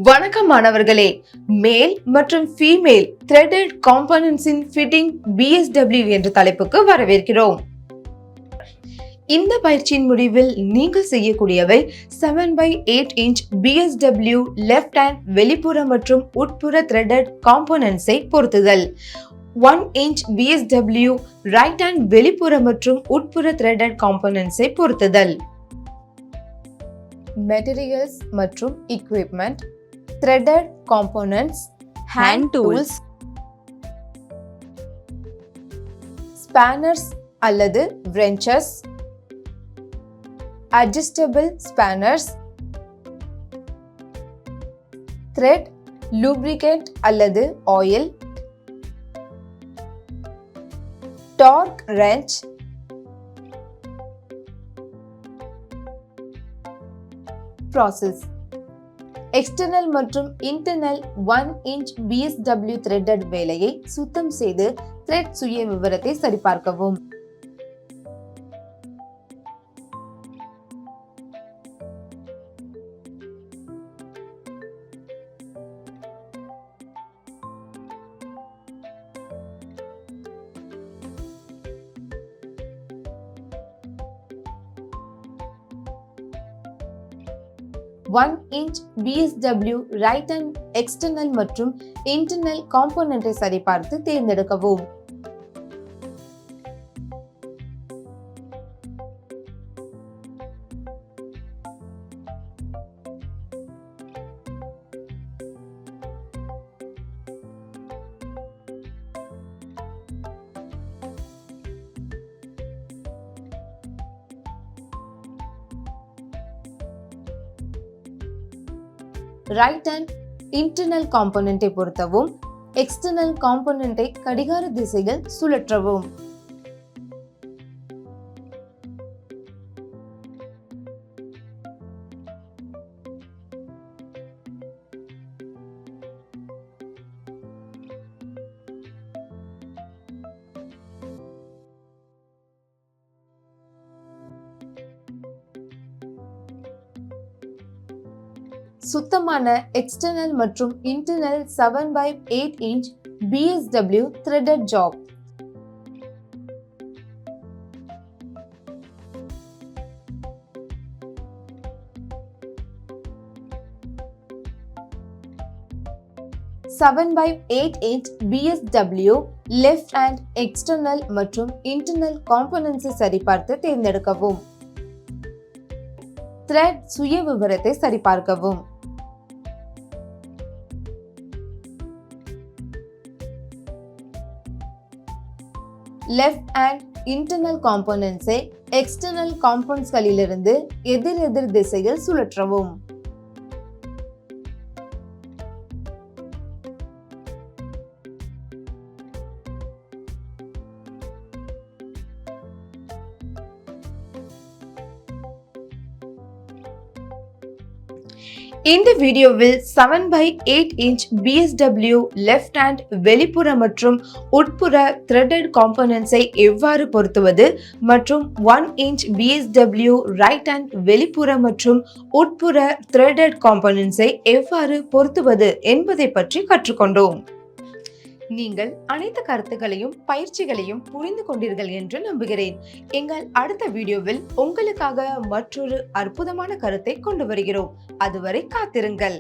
வணக்கம் மாணவர்களே, மேல் மற்றும் female threaded components in fitting BSW என்ற தலைப்புக்கு வரவேற்கிறோம். இந்த பயிற்சியின் முடிவில் நீங்கள் செய்யக்கூடியவை 7/8 inch BSW left hand வெளிப்புற மற்றும் உட்புற threaded components ஐ பொருத்துதல், 1 inch BSW right hand வெளிப்புற மற்றும் உட்புற threaded components ஐ பொருத்துதல். Materials மற்றும் equipment, threaded components, hand tools, spanners அல்லது wrenches, adjustable spanners, thread, lubricant அல்லது oil, torque wrench, process. External மற்றும் இன்டர்னல் 1 inch BSW threaded வேலையை சுத்தம் செய்து thread சுயவிவரத்தை சரிபார்க்கவும். One inch BSW right hand external மற்றும் internal component ஐ சரிபார்த்து தேர்ந்தெடுக்கவும். ரைட் ஹேண்ட் இன்டர்னல் காம்போனன்ட்டை பொருத்தவும், எக்ஸ்டர்னல் காம்போனன்ட்டை கடிகார திசையில் சுழற்றவும். சுத்தமான எக்ஸ்டர்னல் மற்றும் internal 7/8 inch BSW threaded job. BSW left hand external மற்றும் internal components சரிபார்த்து தேர்ந்தெடுக்கவும். thread சுயவிவரத்தை சரிபார்க்கவும். லெஃப்ட் ஹேண்ட் இன்டர்னல் காம்போனன்ட்ஸை எக்ஸ்டர்னல் காம்போனன்ட்ஸ்களிலிருந்து எதிர் திசையில் சுழற்றவும். இந்த வீடியோவில் 7/8 inch BSW left hand வெளிப்புற மற்றும் உட்புற threaded components ஐ எவ்வாறு பொருத்துவது மற்றும் 1 inch BSW right hand வெளிப்புற மற்றும் உட்புற threaded components ஐ எவ்வாறு பொருத்துவது என்பதை பற்றி கற்றுக்கொண்டோம். நீங்கள் அனைத்து கருத்துக்களையும் பயிற்சிகளையும் புரிந்து கொண்டீர்கள் என்று நம்புகிறேன். எங்கள் அடுத்த வீடியோவில் உங்களுக்காக மற்றொரு அற்புதமான கருத்தை கொண்டு வருகிறோம். அதுவரை காத்திருங்கள்.